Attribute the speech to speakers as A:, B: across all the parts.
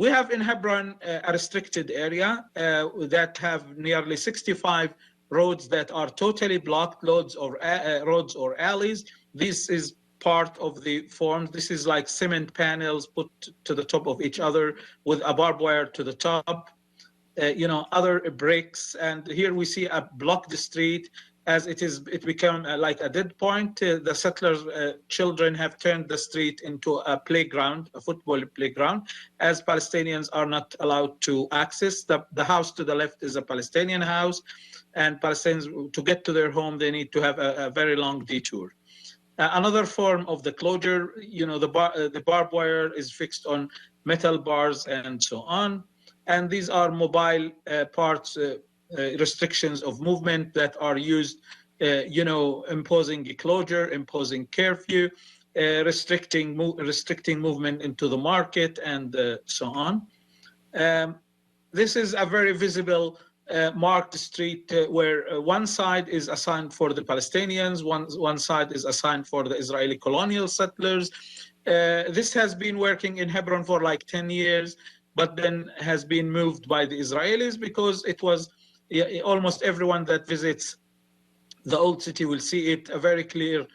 A: We have in Hebron a restricted area that have nearly 65 roads that are totally blocked, roads or alleys. This is part of the forms. This is like cement panels put to the top of each other with a barbed wire to the top, other bricks. And here we see a blocked street as it became like a dead point. The settlers' children have turned the street into a playground, a football playground, as Palestinians are not allowed to access. The house to the left is a Palestinian house, and Palestinians, to get to their home, they need to have a very long detour. Another form of the closure, the barbed wire is fixed on metal bars and so on. And these are mobile parts, restrictions of movement that are used, imposing a closure, imposing curfew, restricting movement into the market, and so on. This is a very visible marked street where one side is assigned for the Palestinians, one side is assigned for the Israeli colonial settlers. This has been working in Hebron for like 10 years, but then has been moved by the Israelis because it was almost everyone that visits the old city will see it, a very clear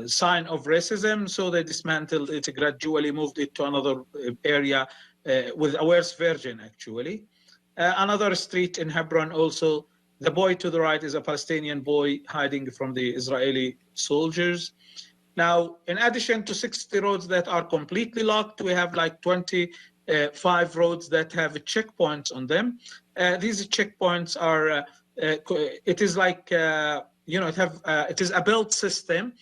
A: sign of racism. So they dismantled it, gradually moved it to another area with a worse version, actually. Another street in Hebron also, the boy to the right is a Palestinian boy hiding from the Israeli soldiers. Now, in addition to 60 roads that are completely locked, we have like 25 roads that have checkpoints on them. These checkpoints are, it is like, it is a belt system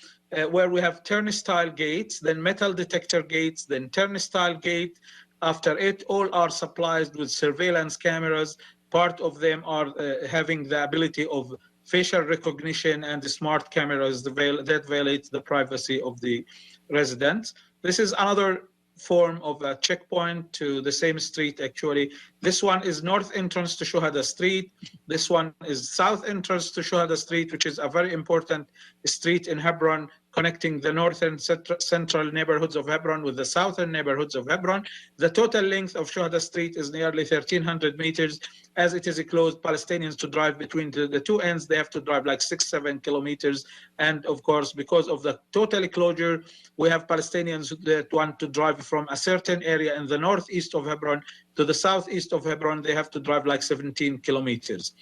A: where we have turnstile gates, then metal detector gates, then turnstile gate. After it, all are supplied with surveillance cameras. Part of them are having the ability of facial recognition and the smart cameras that violate the privacy of the residents. This is another form of a checkpoint to the same street, actually. This one is north entrance to Shuhada Street. This one is south entrance to Shuhada Street, which is a very important street in Hebron, connecting the northern central neighborhoods of Hebron with the southern neighborhoods of Hebron. The total length of Shuhada Street is nearly 1,300 meters. As it is closed, Palestinians to drive between the two ends, they have to drive like 6-7 kilometers. And of course, because of the total closure, we have Palestinians that want to drive from a certain area in the northeast of Hebron to the southeast of Hebron. They have to drive like 17 kilometers.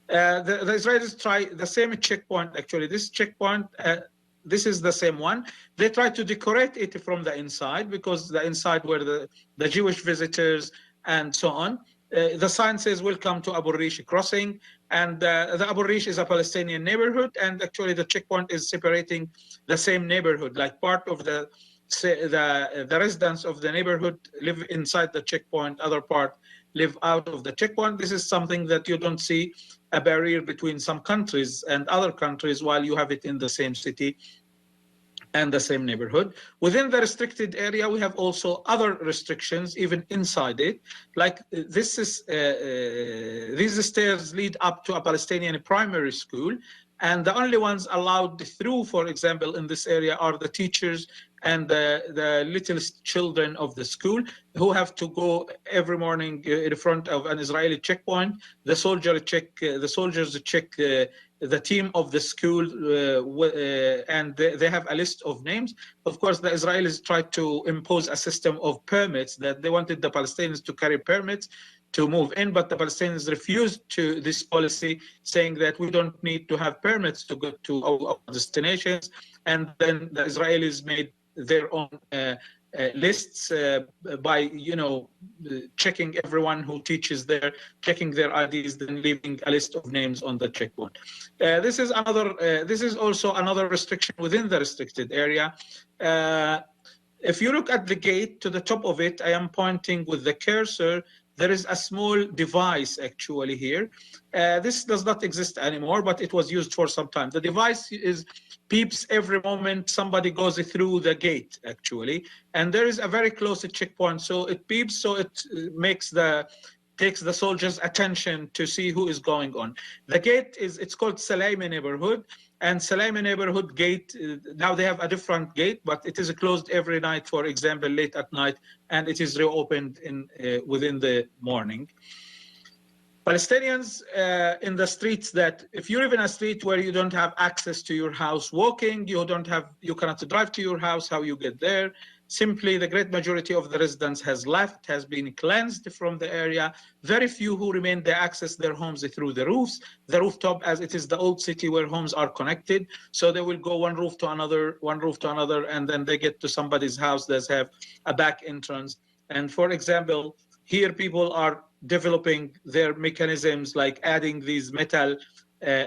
A: The Israelis try the same checkpoint, actually. This checkpoint, this is the same one. They try to decorate it from the inside because the inside were the Jewish visitors and so on. The sign says, "Welcome to Abu Rish crossing." And the Abu Rish is a Palestinian neighborhood. And actually the checkpoint is separating the same neighborhood, like part of the residents of the neighborhood live inside the checkpoint, other part live out of the checkpoint. This is something that you don't see, a barrier between some countries and other countries, while you have it in the same city and the same neighborhood. Within the restricted area, we have also other restrictions, even inside it. Like this is, these stairs lead up to a Palestinian primary school, and the only ones allowed through, for example, in this area are the teachers and the littlest children of the school, who have to go every morning in front of an Israeli checkpoint. The soldiers check the team of the school, and they have a list of names. Of course, the Israelis tried to impose a system of permits, that they wanted the Palestinians to carry permits to move in, but the Palestinians refused to this policy, saying that we don't need to have permits to go to our destinations. And then the Israelis made their own lists by checking everyone who teaches there, checking their IDs, then leaving a list of names on the checkpoint. This is also another restriction within the restricted area. If you look at the gate, to the top of it, I am pointing with the cursor. There is a small device actually here. This does not exist anymore, but it was used for some time. The device beeps every moment somebody goes through the gate, actually. And there is a very close checkpoint, so it beeps, so it takes the soldiers' attention to see who is going on. The gate it's called Salaimi neighborhood. And Salami neighborhood gate, now they have a different gate, but it is closed every night, for example, late at night, and it is reopened within the morning. Palestinians in the streets, that if you live in a street where you don't have access to your house walking, you cannot drive to your house, how you get there? Simply, the great majority of the residents has left, has been cleansed from the area. Very few who remain, they access their homes through the roofs, the rooftop, as it is the old city where homes are connected. So they will go one roof to another, and then they get to somebody's house that have a back entrance. And for example, here people are developing their mechanisms, like adding these metal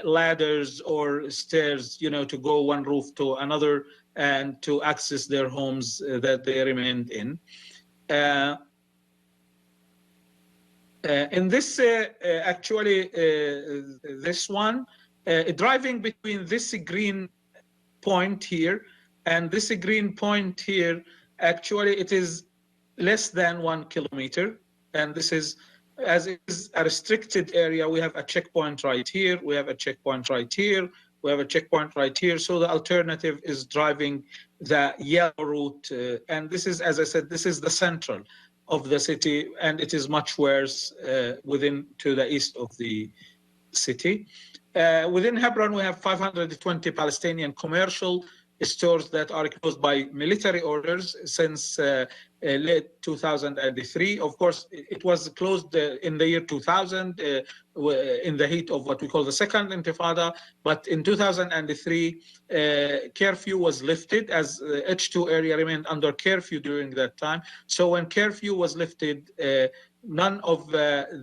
A: ladders or stairs, to go one roof to another and to access their homes that they remained in. In this, this one, driving between this green point here and this green point here, actually it is less than 1 kilometer. And this is, as it is a restricted area, we have a checkpoint right here, we have a checkpoint right here, we have a checkpoint right here. So the alternative is driving the yellow route. And this is, as I said, this is the central of the city, and it is much worse to the east of the city. Within Hebron, we have 520 Palestinian commercial stores that are closed by military orders since late 2003. Of course, it was closed in the year 2000 in the heat of what we call the second intifada. But in 2003, curfew was lifted, as H2 area remained under curfew during that time. So when curfew was lifted, none of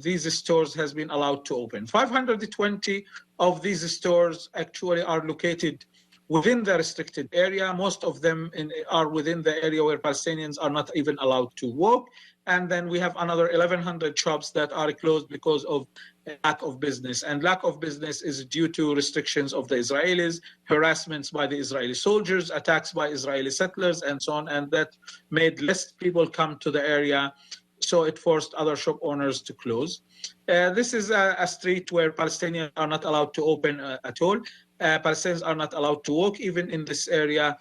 A: these stores has been allowed to open. 520 of these stores actually are located within the restricted area. Most of them are within the area where Palestinians are not even allowed to walk. And then we have another 1,100 shops that are closed because of lack of business. And lack of business is due to restrictions of the Israelis, harassments by the Israeli soldiers, attacks by Israeli settlers, and so on. And that made less people come to the area. So it forced other shop owners to close. This is a street where Palestinians are not allowed to open at all. Palestinians are not allowed to walk even in this area.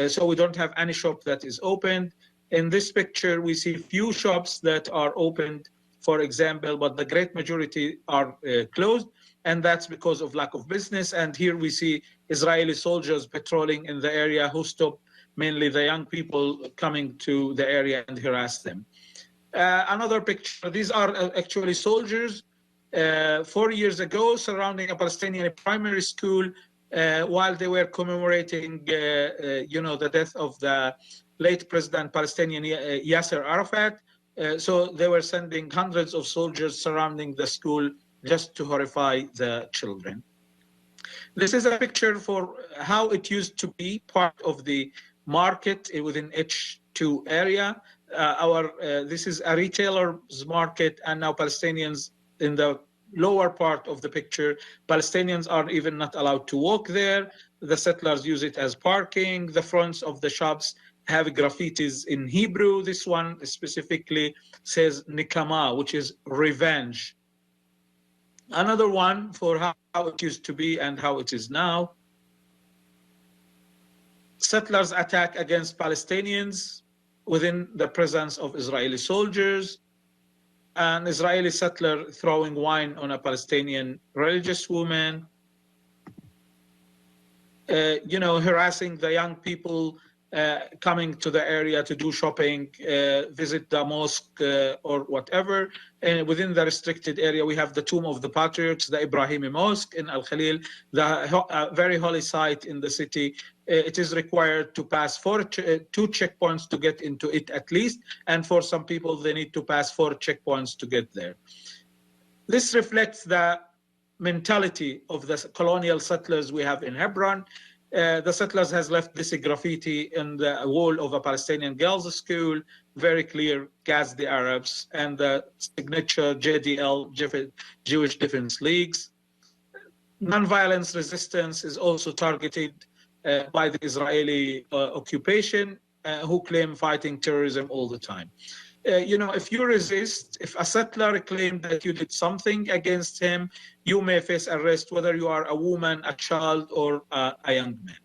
A: So we don't have any shop that is opened. In this picture, we see few shops that are opened, for example, but the great majority are closed. And that's because of lack of business. And here we see Israeli soldiers patrolling in the area who stop mainly the young people coming to the area and harass them. Another picture, these are actually soldiers 4 years ago surrounding a Palestinian primary school while they were commemorating, the death of the late President Palestinian Yasser Arafat. So they were sending hundreds of soldiers surrounding the school just to horrify the children. This is a picture for how it used to be part of the market within H2 area. This is a retailer's market, and now Palestinians in the lower part of the picture, Palestinians are even not allowed to walk there. The settlers use it as parking. The fronts of the shops have graffitis in Hebrew. This one specifically says Nikama, which is revenge. Another one for how it used to be and how it is now. Settlers attack against Palestinians within the presence of Israeli soldiers. An Israeli settler throwing wine on a Palestinian religious woman. Harassing the young people coming to the area to do shopping, visit the mosque or whatever. And within the restricted area, we have the Tomb of the Patriots, the Ibrahimi Mosque in Al Khalil, the very holy site in the city. It is required to pass two checkpoints to get into it at least. And for some people, they need to pass 4 checkpoints to get there. This reflects the mentality of the colonial settlers we have in Hebron. The settlers has left this graffiti in the wall of a Palestinian girls' school, very clear, gas the Arabs, and the signature JDL, Jewish Defense Leagues. Nonviolence resistance is also targeted by the Israeli occupation, who claim fighting terrorism all the time. if you resist, if a settler claimed that you did something against him, you may face arrest, whether you are a woman, a child, or a young man.